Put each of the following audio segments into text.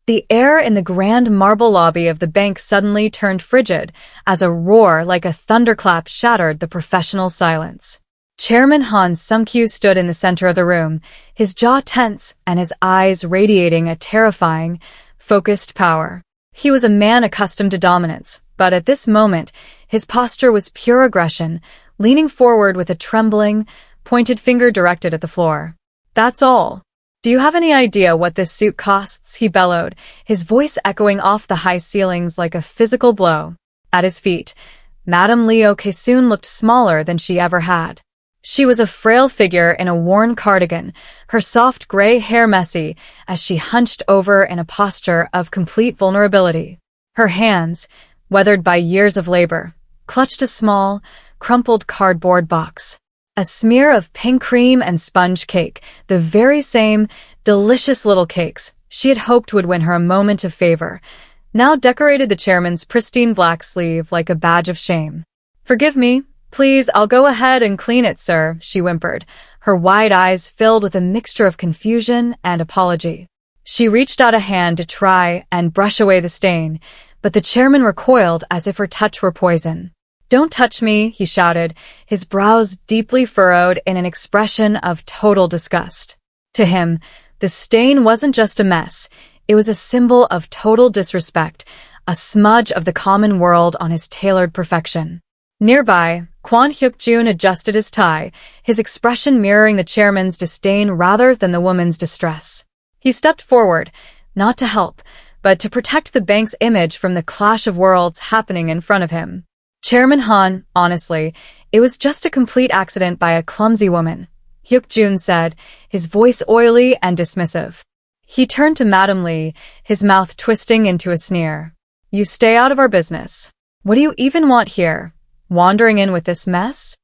The air in the grand marble lobby of the bank suddenly turned frigid as a roar like a thunderclap shattered the professional silence. Chairman Han Sung-kyu stood in the center of the room, his jaw tense and his eyes radiating a terrifying, focused power. He was a man accustomed to dominance, but at this moment, his posture was pure aggression, leaning forward with a trembling, pointed finger directed at the floor. "That's all. Do you have any idea what this suit costs?" he bellowed, his voice echoing off the high ceilings like a physical blow. At his feet, Madame Leo Kaesoon looked smaller than she ever had. She was a frail figure in a worn cardigan, her soft gray hair messy as she hunched over in a posture of complete vulnerability. Her hands, weathered by years of labor, clutched a small, crumpled cardboard box. A smear of pink cream and sponge cake, the very same delicious little cakes she had hoped would win her a moment of favor, now decorated the chairman's pristine black sleeve like a badge of shame. "Forgive me. Please, I'll go ahead and clean it, sir," she whimpered, her wide eyes filled with a mixture of confusion and apology. She reached out a hand to try and brush away the stain, but the chairman recoiled as if her touch were poison. "Don't touch me," he shouted, his brows deeply furrowed in an expression of total disgust. To him, the stain wasn't just a mess, it was a symbol of total disrespect, a smudge of the common world on his tailored perfection. Nearby, Kwon Hyuk-Joon adjusted his tie, his expression mirroring the chairman's disdain rather than the woman's distress. He stepped forward, not to help, but to protect the bank's image from the clash of worlds happening in front of him. "Chairman Han, honestly, it was just a complete accident by a clumsy woman," Hyuk-Joon said, his voice oily and dismissive. He turned to Madame Lee, his mouth twisting into a sneer. "You stay out of our business. What do you even want here? Wandering in with this mess?"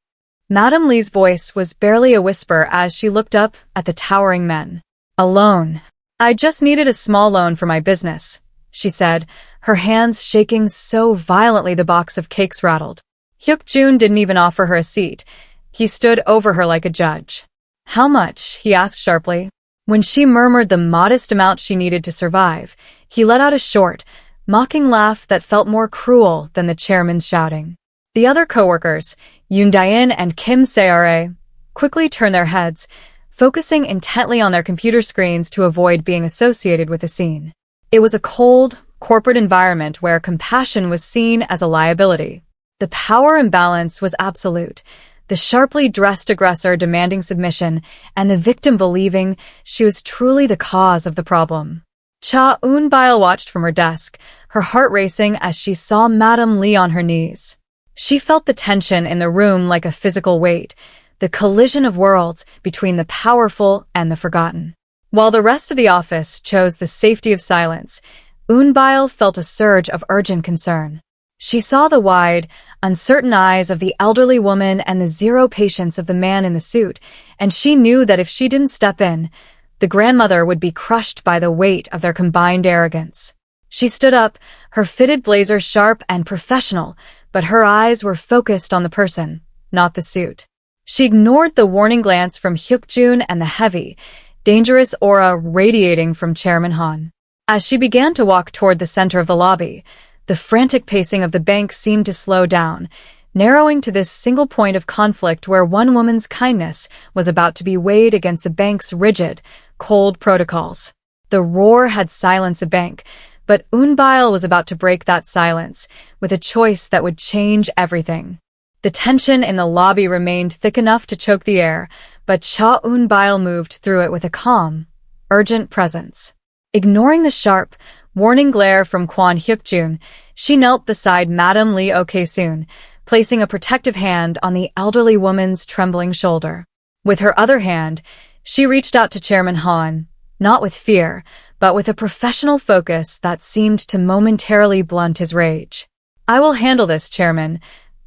Madame Lee's voice was barely a whisper as she looked up at the towering men. "A loan. I just needed a small loan for my business," she said, her hands shaking so violently the box of cakes rattled. Hyuk-Joon didn't even offer her a seat. He stood over her like a judge. "How much?" he asked sharply. When she murmured the modest amount she needed to survive, he let out a short, mocking laugh that felt more cruel than the chairman's shouting. The other co-workers, Yoon-Dain and Kim Se-re, quickly turned their heads, focusing intently on their computer screens to avoid being associated with the scene. It was a cold, corporate environment where compassion was seen as a liability. The power imbalance was absolute, the sharply dressed aggressor demanding submission and the victim believing she was truly the cause of the problem. Eun-Byul watched from her desk, her heart racing as she saw Madame Lee on her knees. She felt the tension in the room like a physical weight, the collision of worlds between the powerful and the forgotten. While the rest of the office chose the safety of silence, Eun-Byul felt a surge of urgent concern. She saw the wide, uncertain eyes of the elderly woman and the zero patience of the man in the suit, and she knew that if she didn't step in, the grandmother would be crushed by the weight of their combined arrogance. She stood up, her fitted blazer sharp and professional, but her eyes were focused on the person, not the suit. She ignored the warning glance from Hyuk-Joon and the heavy, dangerous aura radiating from Chairman Han. As she began to walk toward the center of the lobby, the frantic pacing of the bank seemed to slow down, narrowing to this single point of conflict where one woman's kindness was about to be weighed against the bank's rigid, cold protocols. The roar had silenced the bank, but Eun-Byul was about to break that silence with a choice that would change everything. The tension in the lobby remained thick enough to choke the air, but Eun-Byul moved through it with a calm, urgent presence. Ignoring the sharp, warning glare from Kwon Hyuk-Joon, she knelt beside Madame Leo Kaesoon, placing a protective hand on the elderly woman's trembling shoulder. With her other hand, she reached out to Chairman Han, not with fear, but with a professional focus that seemed to momentarily blunt his rage. "I will handle this, Chairman,"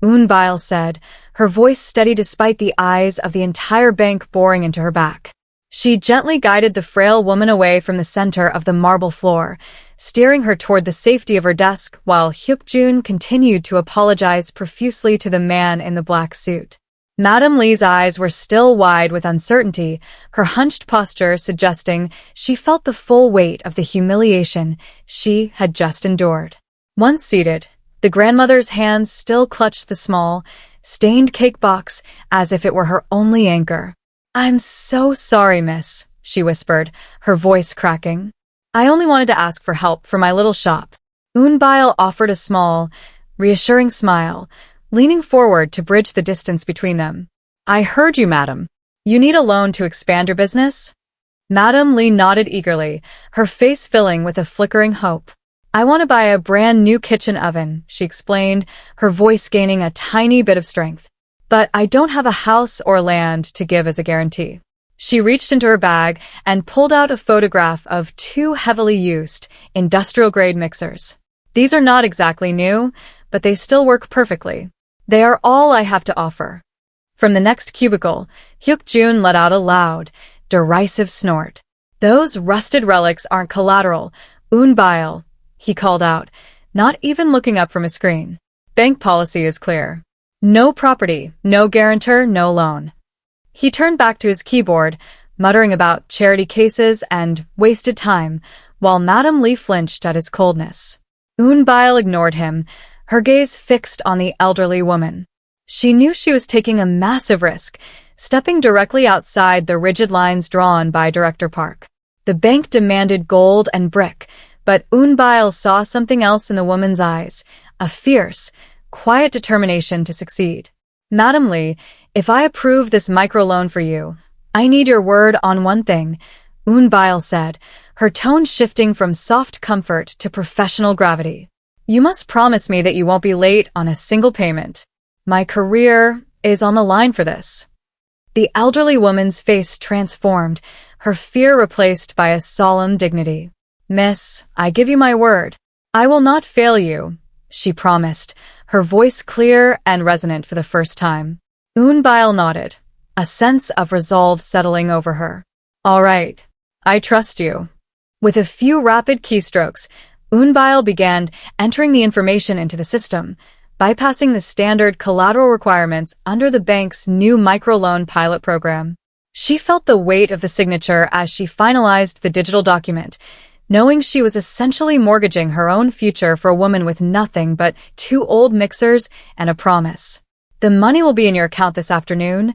Eun-Byul said, her voice steady despite the eyes of the entire bank boring into her back. She gently guided the frail woman away from the center of the marble floor, steering her toward the safety of her desk while Hyuk-Joon continued to apologize profusely to the man in the black suit. Madam Lee's eyes were still wide with uncertainty, her hunched posture suggesting she felt the full weight of the humiliation she had just endured. Once seated, the grandmother's hands still clutched the small, stained cake box as if it were her only anchor. "I'm so sorry, miss," she whispered, her voice cracking. "I only wanted to ask for help for my little shop." Eun-Byul offered a small, reassuring smile, leaning forward to bridge the distance between them. "I heard you, madam. You need a loan to expand your business?" Madam Lee nodded eagerly, her face filling with a flickering hope. "I want to buy a brand new kitchen oven," she explained, her voice gaining a tiny bit of strength. "But I don't have a house or land to give as a guarantee." She reached into her bag and pulled out a photograph of 2 heavily used, industrial-grade mixers. "These are not exactly new, but they still work perfectly. They are all I have to offer." From the next cubicle, Hyuk-Joon let out a loud, derisive snort. "Those rusted relics aren't collateral, Eun-Byul," he called out, not even looking up from his screen. "Bank policy is clear. No property, no guarantor, no loan." He turned back to his keyboard, muttering about charity cases and wasted time, while Madam Lee flinched at his coldness. Eun-Byul ignored him, her gaze fixed on the elderly woman. She knew she was taking a massive risk, stepping directly outside the rigid lines drawn by Director Park. The bank demanded gold and brick, but Eun-Byul saw something else in the woman's eyes, a fierce, quiet determination to succeed. "Madam Lee, if I approve this microloan for you, I need your word on one thing," Eun-Byul said, her tone shifting from soft comfort to professional gravity. "You must promise me that you won't be late on a single payment. My career is on the line for this." The elderly woman's face transformed, her fear replaced by a solemn dignity. "Miss, I give you my word. I will not fail you," she promised, her voice clear and resonant for the first time. Eun-Byul nodded, a sense of resolve settling over her. "All right, I trust you." With a few rapid keystrokes, Eun-Byul began entering the information into the system, bypassing the standard collateral requirements under the bank's new microloan pilot program. She felt the weight of the signature as she finalized the digital document, knowing she was essentially mortgaging her own future for a woman with nothing but 2 old mixers and a promise. "The money will be in your account this afternoon,"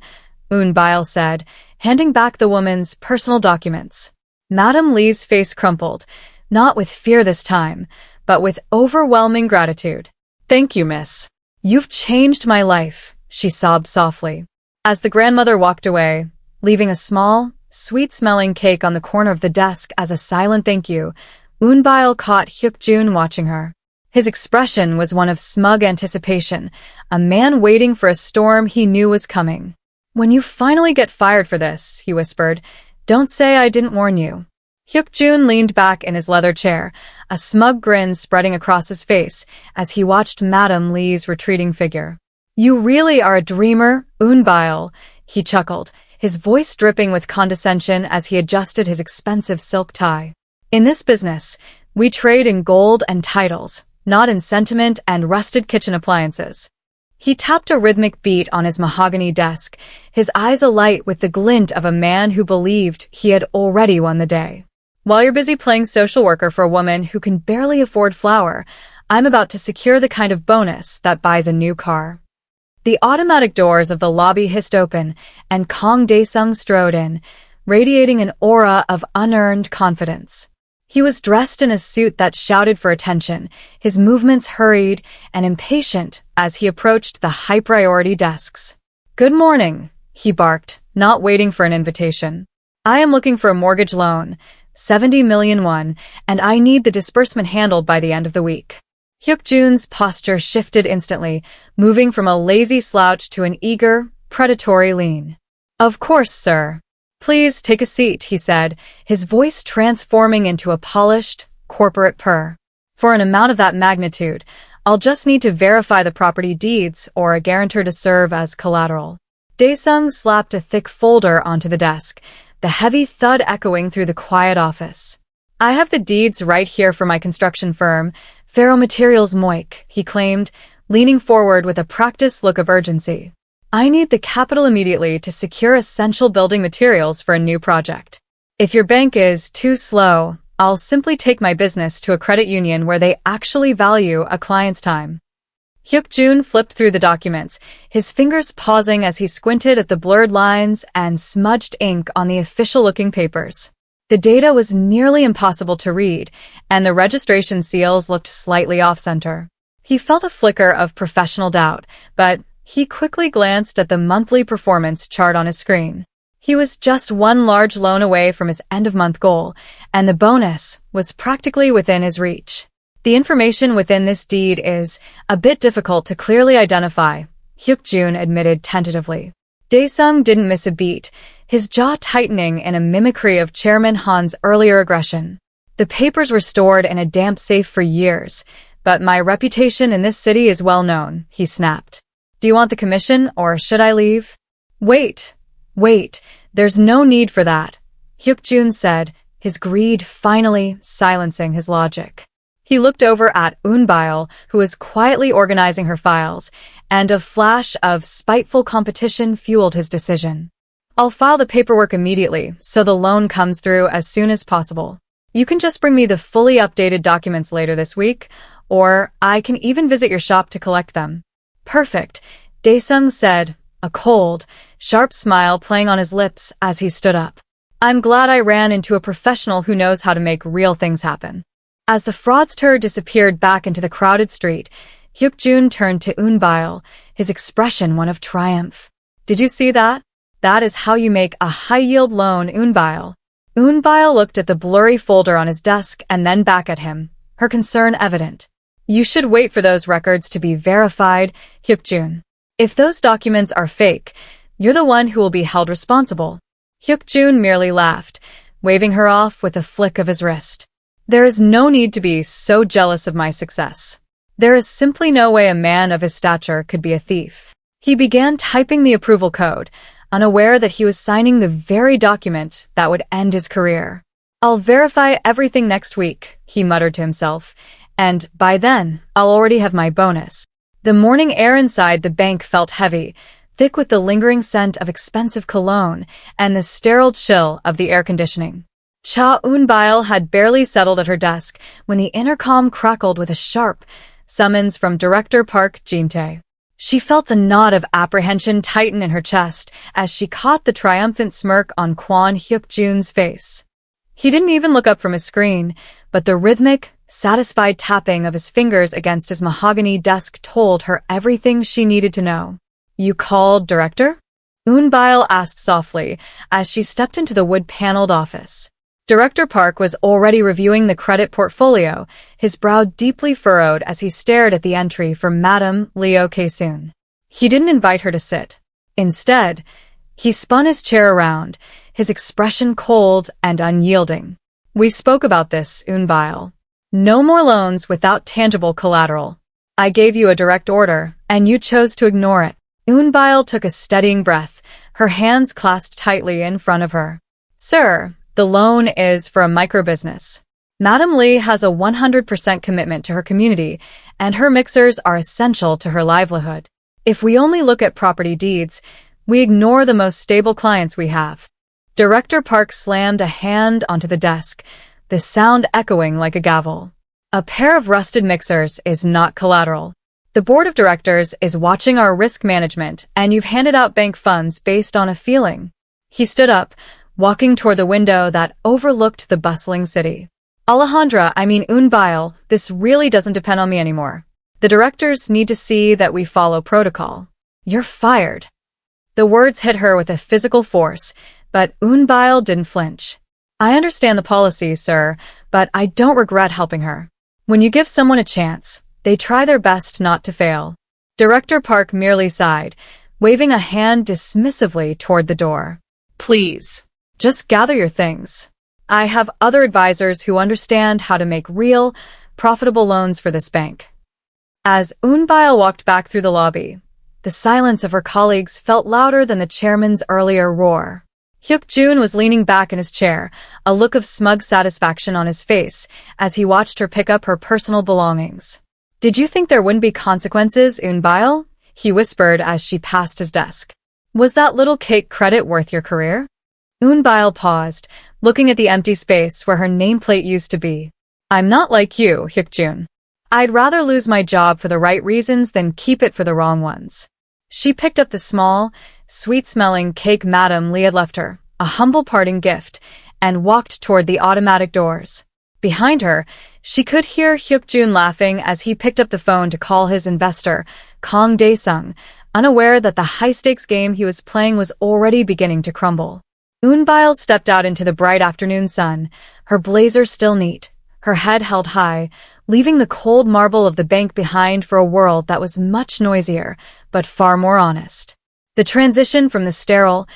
Eun-Byul said, handing back the woman's personal documents. Madam Lee's face crumpled, not with fear this time, but with overwhelming gratitude. "Thank you, miss. You've changed my life," she sobbed softly. As the grandmother walked away, leaving a small, sweet-smelling cake on the corner of the desk as a silent thank you, Eun-Byul caught Hyuk-Joon watching her. His expression was one of smug anticipation, a man waiting for a storm he knew was coming. "When you finally get fired for this," he whispered, "don't say I didn't warn you." Hyuk-Joon leaned back in his leather chair, a smug grin spreading across his face as he watched Madam Lee's retreating figure. "You really are a dreamer, Eun-Byul," he chuckled, his voice dripping with condescension as he adjusted his expensive silk tie. "In this business, we trade in gold and titles, not in sentiment and rusted kitchen appliances." He tapped a rhythmic beat on his mahogany desk, his eyes alight with the glint of a man who believed he had already won the day. "While you're busy playing social worker for a woman who can barely afford flour, I'm about to secure the kind of bonus that buys a new car." The automatic doors of the lobby hissed open, and Kang Dae-sung strode in, radiating an aura of unearned confidence. He was dressed in a suit that shouted for attention, his movements hurried and impatient as he approached the high-priority desks. "Good morning," he barked, not waiting for an invitation. "I am looking for a mortgage loan, 70 million won, and I need the disbursement handled by the end of the week." Hyuk-Joon's posture shifted instantly, moving from a lazy slouch to an eager, predatory lean. "Of course, sir. Please take a seat," he said, his voice transforming into a polished, corporate purr. "For an amount of that magnitude, I'll just need to verify the property deeds or a guarantor to serve as collateral." Dae-sung slapped a thick folder onto the desk, the heavy thud echoing through the quiet office. "I have the deeds right here for my construction firm, Ferro Materials Moik," he claimed, leaning forward with a practiced look of urgency. I need the capital immediately to secure essential building materials for a new project. If your bank is too slow, I'll simply take my business to a credit union where they actually value a client's time. Hyuk-Joon flipped through the documents, his fingers pausing as he squinted at the blurred lines and smudged ink on the official-looking papers. The data was nearly impossible to read, and the registration seals looked slightly off-center. He felt a flicker of professional doubt, but he quickly glanced at the monthly performance chart on his screen. He was just one large loan away from his end-of-month goal, and the bonus was practically within his reach. The information within this deed is a bit difficult to clearly identify, Hyuk-Joon admitted tentatively. Dae-sung didn't miss a beat, his jaw tightening in a mimicry of Chairman Han's earlier aggression. The papers were stored in a damp safe for years, but my reputation in this city is well known, he snapped. Do you want the commission, or should I leave? Wait, there's no need for that, Hyuk-Joon said, his greed finally silencing his logic. He looked over at Eun-Byul, who was quietly organizing her files, and a flash of spiteful competition fueled his decision. I'll file the paperwork immediately, so the loan comes through as soon as possible. You can just bring me the fully updated documents later this week, or I can even visit your shop to collect them. Perfect, Dae-sung said, a cold, sharp smile playing on his lips as he stood up. I'm glad I ran into a professional who knows how to make real things happen. As the fraudster disappeared back into the crowded street, Hyuk-Joon turned to Eun-Byul, his expression one of triumph. Did you see that? That is how you make a high-yield loan, Eun-Byul. Eun-Byul looked at the blurry folder on his desk and then back at him, her concern evident. You should wait for those records to be verified, Hyuk-Joon. If those documents are fake, you're the one who will be held responsible. Hyuk-Joon merely laughed, waving her off with a flick of his wrist. There is no need to be so jealous of my success. There is simply no way a man of his stature could be a thief. He began typing the approval code, unaware that he was signing the very document that would end his career. I'll verify everything next week, he muttered to himself, and by then, I'll already have my bonus. The morning air inside the bank felt heavy, thick with the lingering scent of expensive cologne and the sterile chill of the air conditioning. Cha Eun-Byul had barely settled at her desk when the intercom crackled with a sharp summons from Director Park Jin-tae. She felt a knot of apprehension tighten in her chest as she caught the triumphant smirk on Kwon Hyuk-Joon's face. He didn't even look up from his screen, but the rhythmic, satisfied tapping of his fingers against his mahogany desk told her everything she needed to know. You called, Director? Eun-Byul asked softly as she stepped into the wood-paneled office. Director Park was already reviewing the credit portfolio, his brow deeply furrowed as he stared at the entry for Madame Leo K-soon. He didn't invite her to sit. Instead, he spun his chair around, his expression cold and unyielding. We spoke about this, Eun-Byul. No more loans without tangible collateral. I gave you a direct order, and you chose to ignore it. Eun-Byul took a steadying breath, her hands clasped tightly in front of her. Sir, the loan is for a microbusiness. Madame Lee has a 100% commitment to her community, and her mixers are essential to her livelihood. If we only look at property deeds, we ignore the most stable clients we have. Director Park slammed a hand onto the desk, the sound echoing like a gavel. A pair of rusted mixers is not collateral. The board of directors is watching our risk management, and you've handed out bank funds based on a feeling. He stood up, walking toward the window that overlooked the bustling city. Eun-Byul, this really doesn't depend on me anymore. The directors need to see that we follow protocol. You're fired. The words hit her with a physical force, but Eun-Byul didn't flinch. I understand the policy, sir, but I don't regret helping her. When you give someone a chance, they try their best not to fail. Director Park merely sighed, waving a hand dismissively toward the door. Please, just gather your things. I have other advisors who understand how to make real, profitable loans for this bank. As Eun-Byul walked back through the lobby, the silence of her colleagues felt louder than the chairman's earlier roar. Hyuk-Joon was leaning back in his chair, a look of smug satisfaction on his face as he watched her pick up her personal belongings. Did you think there wouldn't be consequences, Eun-Byul? he whispered as she passed his desk. Was that little cake credit worth your career? Eun-Byul paused, looking at the empty space where her nameplate used to be. I'm not like you, Hyuk-Joon. I'd rather lose my job for the right reasons than keep it for the wrong ones. She picked up the small, sweet-smelling cake Madame Lee had left her, a humble parting gift, and walked toward the automatic doors. Behind her, she could hear Hyuk-Joon laughing as he picked up the phone to call his investor, Kang Dae-sung, unaware that the high-stakes game he was playing was already beginning to crumble. Eun-Byul stepped out into the bright afternoon sun, her blazer still neat, her head held high, leaving the cold marble of the bank behind for a world that was much noisier, but far more honest. The transition from the sterile,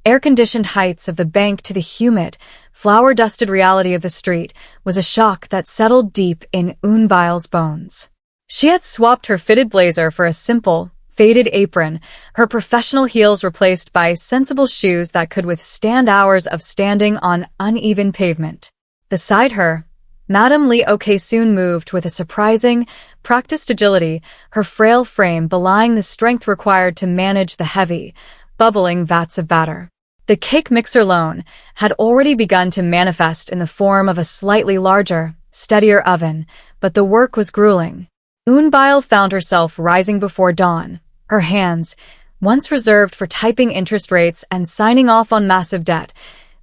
air-conditioned heights of the bank to the humid, flour-dusted reality of the street was a shock that settled deep in Eun-Byul's bones. She had swapped her fitted blazer for a simple, faded apron, her professional heels replaced by sensible shoes that could withstand hours of standing on uneven pavement. Beside her, Madame Lee soon moved with a surprising, practiced agility, her frail frame belying the strength required to manage the heavy, bubbling vats of batter. The cake mixer loan had already begun to manifest in the form of a slightly larger, steadier oven, but the work was grueling. Eun-Byul found herself rising before dawn, her hands, once reserved for typing interest rates and signing off on massive debt,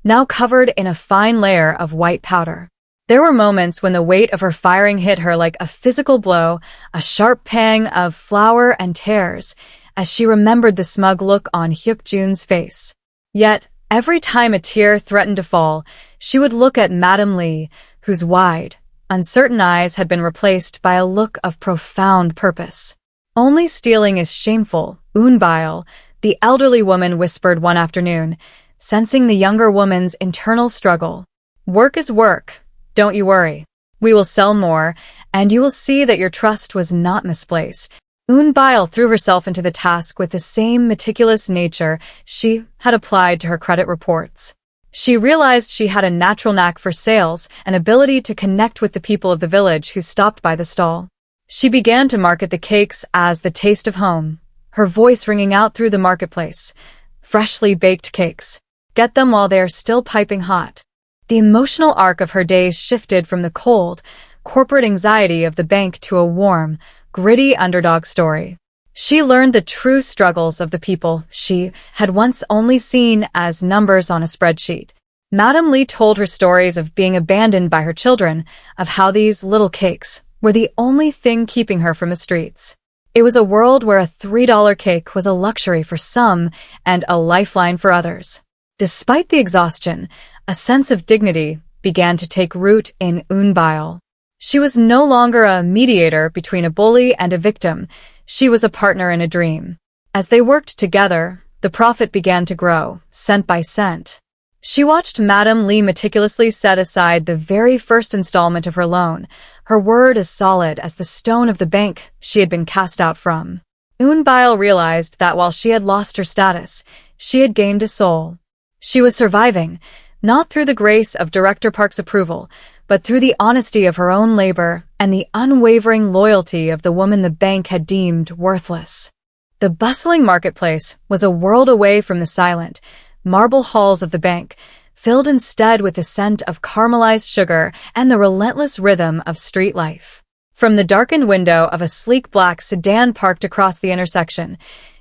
now covered in a fine layer of white powder. There were moments when the weight of her firing hit her like a physical blow, a sharp pang of flour and tears, as she remembered the smug look on Hyuk-Joon's face. Yet, every time a tear threatened to fall, she would look at Madame Lee, whose wide, uncertain eyes had been replaced by a look of profound purpose. Only stealing is shameful, Eun-Byul, the elderly woman whispered one afternoon, sensing the younger woman's internal struggle. Work is work. Don't you worry. We will sell more, and you will see that your trust was not misplaced. Eun-Byul threw herself into the task with the same meticulous nature she had applied to her credit reports. She realized she had a natural knack for sales, an ability to connect with the people of the village who stopped by the stall. She began to market the cakes as the taste of home, her voice ringing out through the marketplace. Freshly baked cakes. Get them while they are still piping hot. The emotional arc of her days shifted from the cold, corporate anxiety of the bank to a warm, gritty underdog story. She learned the true struggles of the people she had once only seen as numbers on a spreadsheet. Madame Lee told her stories of being abandoned by her children, of how these little cakes were the only thing keeping her from the streets. It was a world where a $3 cake was a luxury for some and a lifeline for others. Despite the exhaustion, a sense of dignity began to take root in Eun-Byul. She was no longer a mediator between a bully and a victim. She was a partner in a dream. As they worked together, the profit began to grow, cent by cent. She watched Madame Lee meticulously set aside the very first installment of her loan, her word as solid as the stone of the bank she had been cast out from. Eun-Byul realized that while she had lost her status, she had gained a soul. She was surviving, not through the grace of Director Park's approval, but through the honesty of her own labor and the unwavering loyalty of the woman the bank had deemed worthless. The bustling marketplace was a world away from the silent, marble halls of the bank, filled instead with the scent of caramelized sugar and the relentless rhythm of street life. From the darkened window of a sleek black sedan parked across the intersection,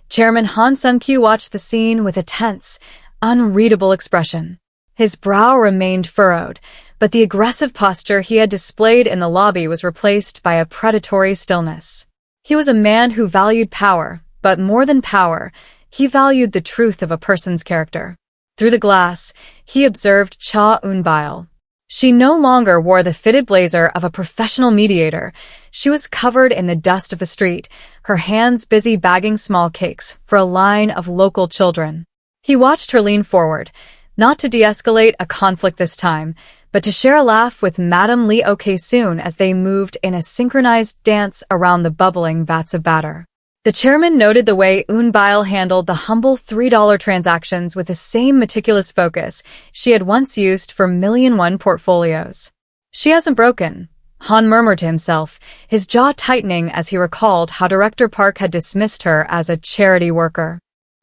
Chairman Han Sung-kyu watched the scene with a tense, unreadable expression. His brow remained furrowed, but the aggressive posture he had displayed in the lobby was replaced by a predatory stillness. He was a man who valued power, but more than power, he valued the truth of a person's character. Through the glass, he observed Cha Eun-Byul. She no longer wore the fitted blazer of a professional mediator. She was covered in the dust of the street, her hands busy bagging small cakes for a line of local children. He watched her lean forward, not to de-escalate a conflict this time, but to share a laugh with Madame Lee soon as they moved in a synchronized dance around the bubbling vats of batter. The chairman noted the way Eun-Byul handled the humble $3 transactions with the same meticulous focus she had once used for million-won portfolios. She hasn't broken, Han murmured to himself, his jaw tightening as he recalled how Director Park had dismissed her as a charity worker.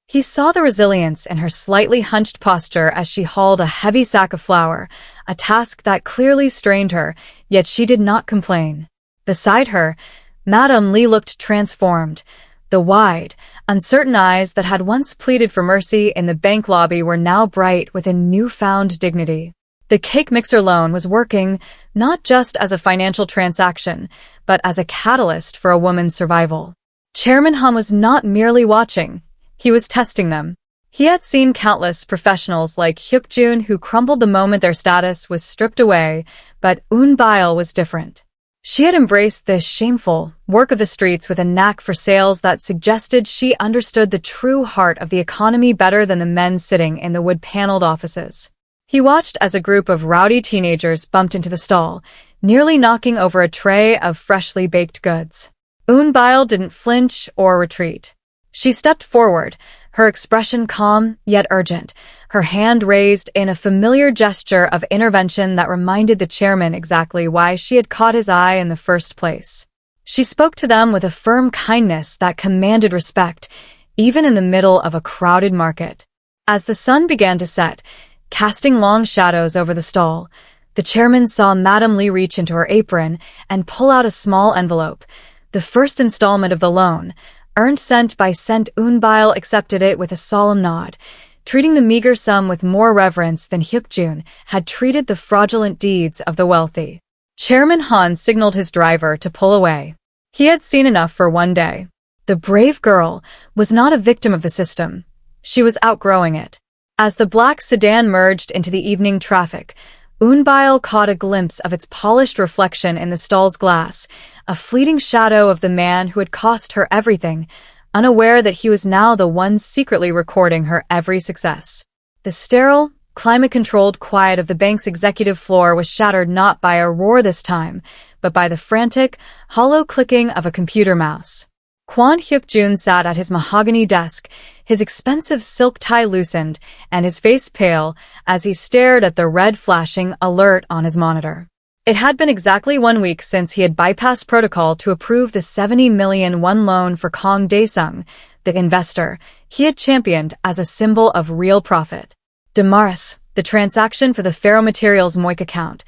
He saw the resilience in her slightly hunched posture as she hauled a heavy sack of flour, a task that clearly strained her, yet she did not complain. Beside her, Madame Lee looked transformed. The wide, uncertain eyes that had once pleaded for mercy in the bank lobby were now bright with a newfound dignity. The cake mixer loan was working not just as a financial transaction, but as a catalyst for a woman's survival. Chairman Han was not merely watching, he was testing them. He had seen countless professionals like Hyuk-Joon who crumbled the moment their status was stripped away, but Eun-Byul was different. She had embraced this shameful work of the streets with a knack for sales that suggested she understood the true heart of the economy better than the men sitting in the wood-paneled offices. He watched as a group of rowdy teenagers bumped into the stall, nearly knocking over a tray of freshly baked goods. Eun-Byul didn't flinch or retreat. She stepped forward, her expression calm yet urgent, her hand raised in a familiar gesture of intervention that reminded the chairman exactly why she had caught his eye in the first place. She spoke to them with a firm kindness that commanded respect, even in the middle of a crowded market. As the sun began to set, casting long shadows over the stall, the chairman saw Madame Lee reach into her apron and pull out a small envelope, the first installment of the loan. Earned cent by cent, Eun-Byul accepted it with a solemn nod, treating the meager sum with more reverence than Hyuk-Joon had treated the fraudulent deeds of the wealthy. Chairman Han signaled his driver to pull away. He had seen enough for one day. The brave girl was not a victim of the system. She was outgrowing it. As the black sedan merged into the evening traffic, Eun-Byul caught a glimpse of its polished reflection in the stall's glass, a fleeting shadow of the man who had cost her everything, unaware that he was now the one secretly recording her every success. The sterile, climate-controlled quiet of the bank's executive floor was shattered not by a roar this time, but by the frantic, hollow clicking of a computer mouse. Kwon Hyuk-Joon sat at his mahogany desk, his expensive silk tie loosened and his face pale as he stared at the red flashing alert on his monitor. It had been exactly 1 week since he had bypassed protocol to approve the 70 million won loan for Kong Dae-sung, the investor he had championed as a symbol of real profit. Demaris, the transaction for the ferromaterials Moik account.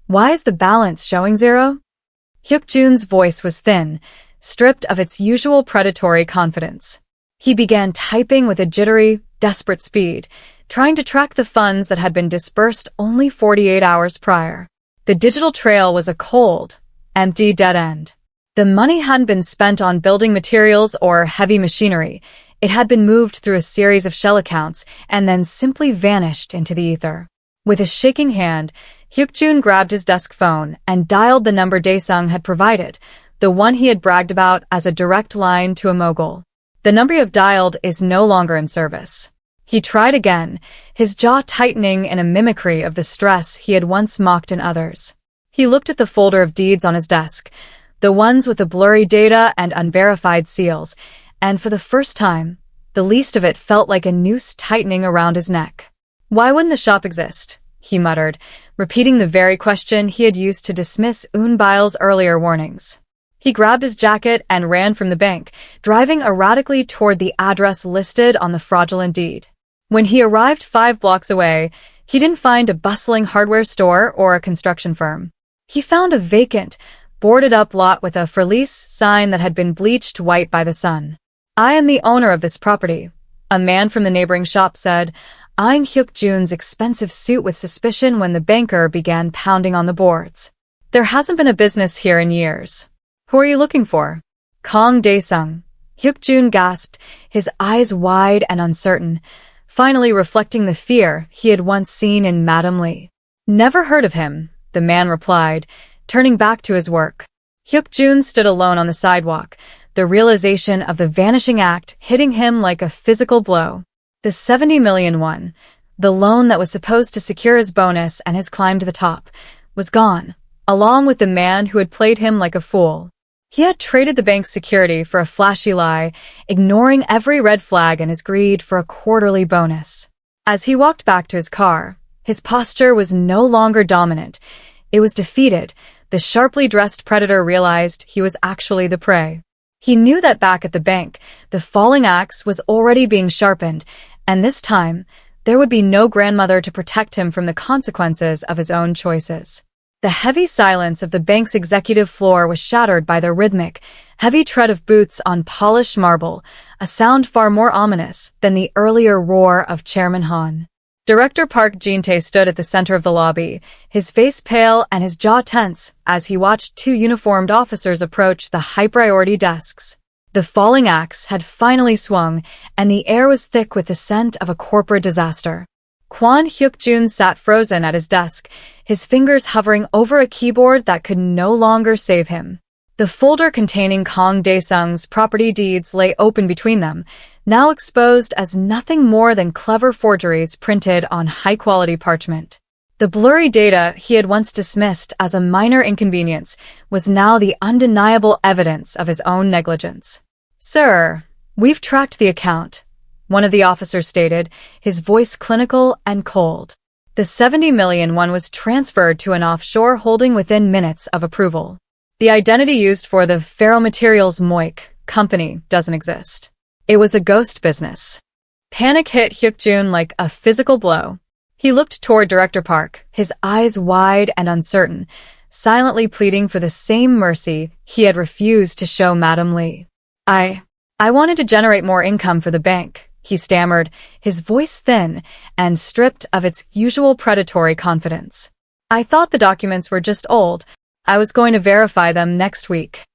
Why is the balance showing zero? Hyuk-Joon's voice was thin, stripped of its usual predatory confidence. He began typing with a jittery, desperate speed, trying to track the funds that had been disbursed only 48 hours prior. The digital trail was a cold, empty dead end. The money hadn't been spent on building materials or heavy machinery. It had been moved through a series of shell accounts and then simply vanished into the ether. With a shaking hand, Hyuk-Joon grabbed his desk phone and dialed the number Dae-sung had provided, the one he had bragged about as a direct line to a mogul. The number you have dialed is no longer in service. He tried again, his jaw tightening in a mimicry of the stress he had once mocked in others. He looked at the folder of deeds on his desk, the ones with the blurry data and unverified seals, and for the first time, the least of it felt like a noose tightening around his neck. Why wouldn't the shop exist? He muttered, repeating the very question he had used to dismiss Eun-Byul's earlier warnings. He grabbed his jacket and ran from the bank, driving erratically toward the address listed on the fraudulent deed. When he arrived 5 blocks away, he didn't find a bustling hardware store or a construction firm. He found a vacant, boarded-up lot with a for lease sign that had been bleached white by the sun. "I am the owner of this property," a man from the neighboring shop said, eyeing Hyuk-Joon's expensive suit with suspicion when the banker began pounding on the boards. "There hasn't been a business here in years." "Who are you looking for?" "Kong Dae-sung," Hyuk-Joon gasped, his eyes wide and uncertain, finally reflecting the fear he had once seen in Madame Lee. "Never heard of him," the man replied, turning back to his work. Hyuk-Joon stood alone on the sidewalk, the realization of the vanishing act hitting him like a physical blow. The 70 million won, the loan that was supposed to secure his bonus and his climb to the top, was gone, along with the man who had played him like a fool. He had traded the bank's security for a flashy lie, ignoring every red flag in his greed for a quarterly bonus. As he walked back to his car, his posture was no longer dominant. It was defeated, the sharply dressed predator realized he was actually the prey. He knew that back at the bank, the falling axe was already being sharpened, and this time, there would be no grandmother to protect him from the consequences of his own choices. The heavy silence of the bank's executive floor was shattered by the rhythmic, heavy tread of boots on polished marble, a sound far more ominous than the earlier roar of Chairman Han. Director Park Jin-tae stood at the center of the lobby, his face pale and his jaw tense as he watched two uniformed officers approach the high-priority desks. The falling axe had finally swung, and the air was thick with the scent of a corporate disaster. Kwon Hyuk-Joon sat frozen at his desk, his fingers hovering over a keyboard that could no longer save him. The folder containing Kang Dae-sung's property deeds lay open between them, now exposed as nothing more than clever forgeries printed on high-quality parchment. The blurry data he had once dismissed as a minor inconvenience was now the undeniable evidence of his own negligence. "Sir, we've tracked the account," one of the officers stated, his voice clinical and cold. The 70 million won was transferred to an offshore holding within minutes of approval. The identity used for the Ferromaterials Moik company doesn't exist. It was a ghost business. Panic hit Hyuk-Joon like a physical blow. He looked toward Director Park, his eyes wide and uncertain, silently pleading for the same mercy he had refused to show Madam Lee. I wanted to generate more income for the bank," he stammered, his voice thin and stripped of its usual predatory confidence. "I thought the documents were just old. I was going to verify them next week."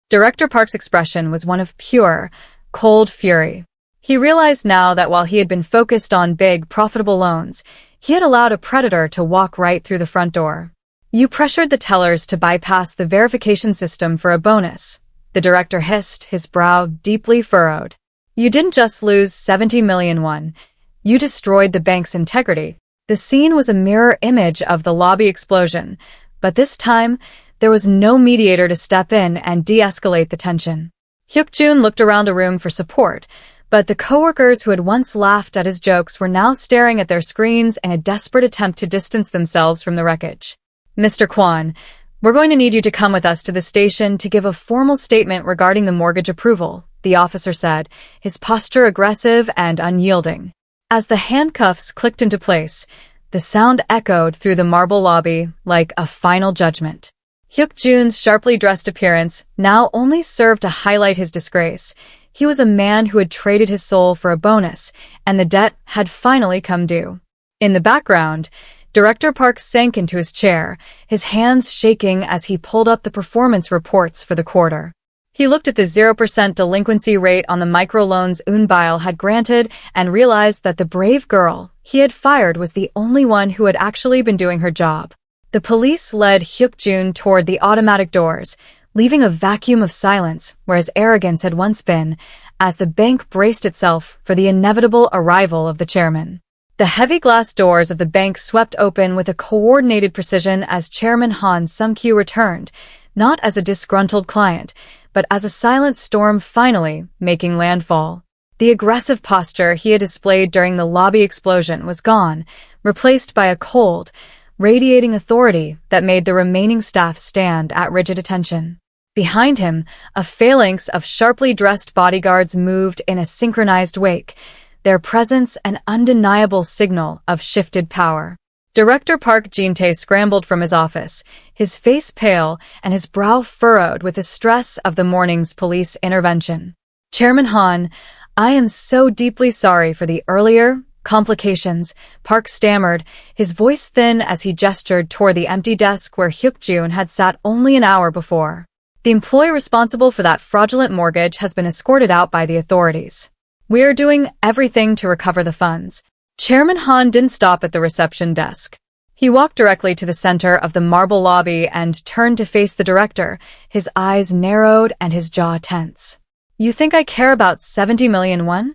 Director Park's expression was one of pure, cold fury. He realized now that while he had been focused on big, profitable loans, he had allowed a predator to walk right through the front door. "You pressured the tellers to bypass the verification system for a bonus," the director hissed, his brow deeply furrowed. "You didn't just lose 70 million won. You destroyed the bank's integrity." The scene was a mirror image of the lobby explosion, but this time, there was no mediator to step in and de-escalate the tension. Hyuk-Joon looked around the room for support, but the coworkers who had once laughed at his jokes were now staring at their screens in a desperate attempt to distance themselves from the wreckage. "Mr. Kwon, we're going to need you to come with us to the station to give a formal statement regarding the mortgage approval," the officer said, his posture aggressive and unyielding. As the handcuffs clicked into place, the sound echoed through the marble lobby like a final judgment. Hyuk-Joon's sharply dressed appearance now only served to highlight his disgrace. He was a man who had traded his soul for a bonus, and the debt had finally come due. In the background, Director Park sank into his chair, his hands shaking as he pulled up the performance reports for the quarter. He looked at the 0% delinquency rate on the microloans Eun-Byul had granted and realized that the brave girl he had fired was the only one who had actually been doing her job. The police led Hyuk-Joon toward the automatic doors, leaving a vacuum of silence where his arrogance had once been, as the bank braced itself for the inevitable arrival of the chairman. The heavy glass doors of the bank swept open with a coordinated precision as Chairman Han Sung-kyu returned, not as a disgruntled client, but as a silent storm finally making landfall. The aggressive posture he had displayed during the lobby explosion was gone, replaced by a cold, radiating authority that made the remaining staff stand at rigid attention. Behind him, a phalanx of sharply dressed bodyguards moved in a synchronized wake, their presence an undeniable signal of shifted power. Director Park Jin-tae scrambled from his office, his face pale and his brow furrowed with the stress of the morning's police intervention. "Chairman Han, I am so deeply sorry for the earlier complications," Park stammered, his voice thin as he gestured toward the empty desk where Hyuk-Joon had sat only an hour before. "The employee responsible for that fraudulent mortgage has been escorted out by the authorities. We are doing everything to recover the funds." Chairman Han didn't stop at the reception desk. He walked directly to the center of the marble lobby and turned to face the director, his eyes narrowed and his jaw tense. "You think I care about 70 million won?"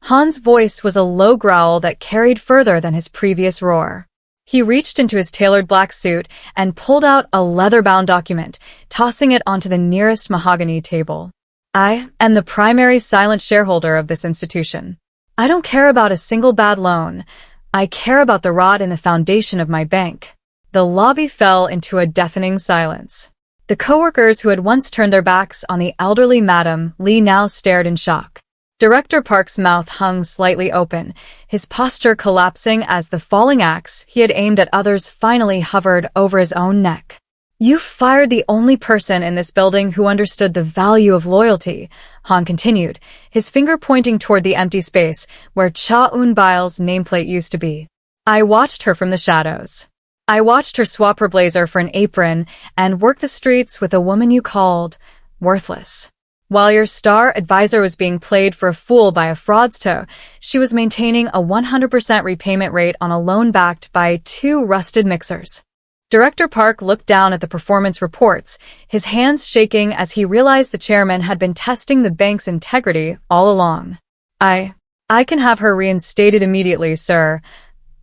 Han's voice was a low growl that carried further than his previous roar. He reached into his tailored black suit and pulled out a leather-bound document, tossing it onto the nearest mahogany table. "I am the primary silent shareholder of this institution. I don't care about a single bad loan. I care about the rot in the foundation of my bank." The lobby fell into a deafening silence. The coworkers who had once turned their backs on the elderly Madam Lee now stared in shock. Director Park's mouth hung slightly open, his posture collapsing as the falling axe he had aimed at others finally hovered over his own neck. "You fired the only person in this building who understood the value of loyalty," Han continued, his finger pointing toward the empty space where Cha Eun-Byul's nameplate used to be. "I watched her from the shadows. I watched her swap her blazer for an apron and work the streets with a woman you called worthless. While your star advisor was being played for a fool by a fraudster, she was maintaining a 100% repayment rate on a loan backed by 2 rusted mixers." Director Park looked down at the performance reports, his hands shaking as he realized the chairman had been testing the bank's integrity all along. I can have her reinstated immediately, sir,"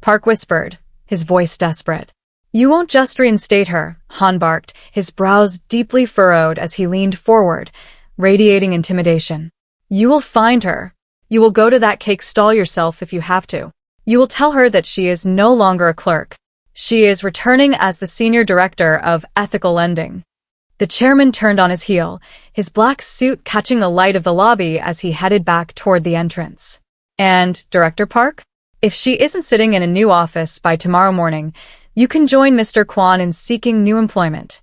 Park whispered, his voice desperate. "You won't just reinstate her," Han barked, his brows deeply furrowed as he leaned forward, radiating intimidation. "You will find her. You will go to that cake stall yourself if you have to. You will tell her that she is no longer a clerk. She is returning as the senior director of ethical lending." The chairman turned on his heel, his black suit catching the light of the lobby as he headed back toward the entrance. "And, Director Park? If she isn't sitting in a new office by tomorrow morning, you can join Mr. Kwon in seeking new employment."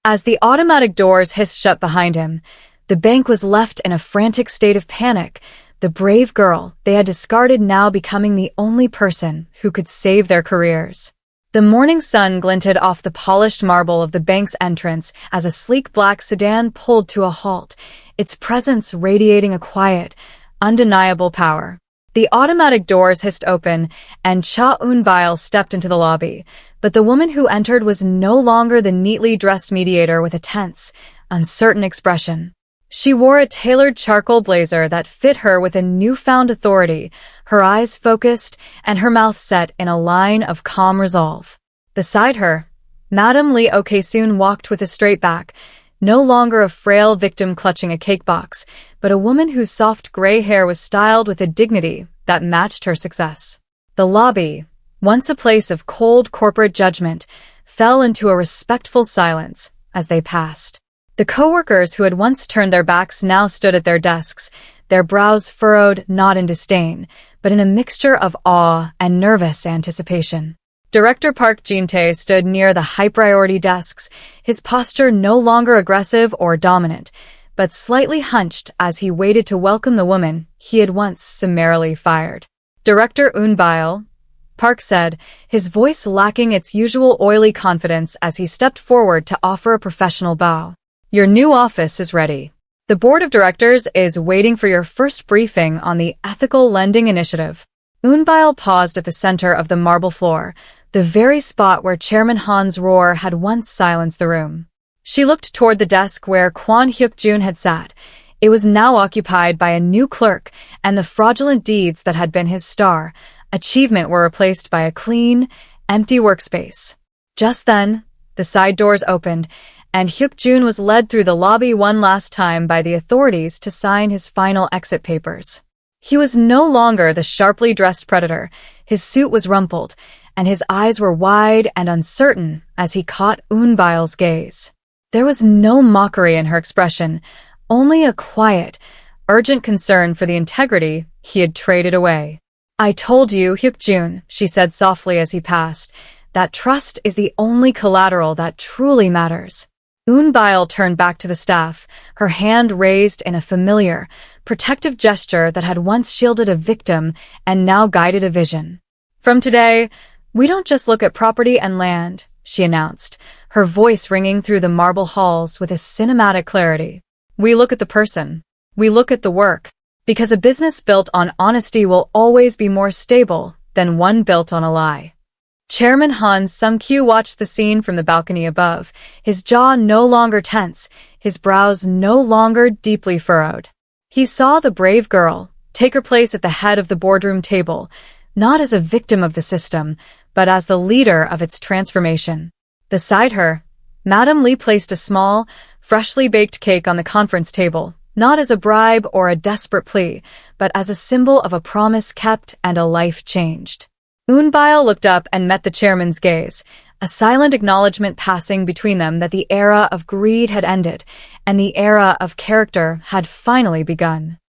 As the automatic doors hissed shut behind him, the bank was left in a frantic state of panic, the brave girl they had discarded now becoming the only person who could save their careers. The morning sun glinted off the polished marble of the bank's entrance as a sleek black sedan pulled to a halt, its presence radiating a quiet, undeniable power. The automatic doors hissed open, and Cha Eun-Byul stepped into the lobby, but the woman who entered was no longer the neatly dressed mediator with a tense, uncertain expression. She wore a tailored charcoal blazer that fit her with a newfound authority, her eyes focused and her mouth set in a line of calm resolve. Beside her, Madam Lee Ok-soon walked with a straight back, no longer a frail victim clutching a cake box, but a woman whose soft gray hair was styled with a dignity that matched her success. The lobby, once a place of cold corporate judgment, fell into a respectful silence as they passed. The coworkers who had once turned their backs now stood at their desks, their brows furrowed not in disdain, but in a mixture of awe and nervous anticipation. Director Park Jin-tae stood near the high-priority desks, his posture no longer aggressive or dominant, but slightly hunched as he waited to welcome the woman he had once summarily fired. "Director Eun-Byul," Park said, his voice lacking its usual oily confidence as he stepped forward to offer a professional bow. "Your new office is ready. The board of directors is waiting for your first briefing on the ethical lending initiative." Eun-Byul paused at the center of the marble floor, the very spot where Chairman Han's roar had once silenced the room. She looked toward the desk where Kwon Hyuk-Joon had sat. It was now occupied by a new clerk, and the fraudulent deeds that had been his star achievement were replaced by a clean, empty workspace. Just then, the side doors opened, and Hyuk-Joon was led through the lobby one last time by the authorities to sign his final exit papers. He was no longer the sharply dressed predator. His suit was rumpled, and his eyes were wide and uncertain as he caught Eun-Byul's gaze. There was no mockery in her expression, only a quiet, urgent concern for the integrity he had traded away. "I told you, Hyuk-Joon," she said softly as he passed, "that trust is the only collateral that truly matters." Eun-Byul turned back to the staff, her hand raised in a familiar, protective gesture that had once shielded a victim and now guided a vision. "From today, we don't just look at property and land," she announced, her voice ringing through the marble halls with a cinematic clarity. "We look at the person. We look at the work. Because a business built on honesty will always be more stable than one built on a lie." Chairman Han Sung-kyu watched the scene from the balcony above, his jaw no longer tense, his brows no longer deeply furrowed. He saw the brave girl take her place at the head of the boardroom table, not as a victim of the system, but as the leader of its transformation. Beside her, Madam Lee placed a small, freshly baked cake on the conference table, not as a bribe or a desperate plea, but as a symbol of a promise kept and a life changed. Eun-Byul looked up and met the chairman's gaze, a silent acknowledgement passing between them that the era of greed had ended and the era of character had finally begun.